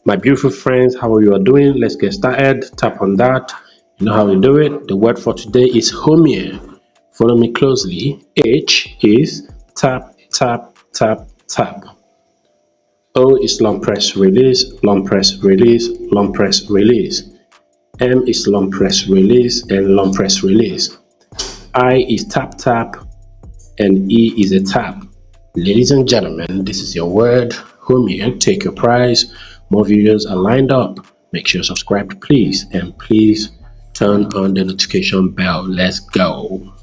My beautiful friends, how are you all doing? Let's get started. Tap on that. You know how we do it. The word for today is homie. Follow me closely. H is tap, tap, tap, tap. O is long press release, long press release, long press release. M is long press release and long press release. I is tap, tap, and E is a tap. Ladies and gentlemen, this is your word, homie. Take your prize. More videos are lined up. Make sure you subscribe, please, and please turn on the notification bell. Let's go.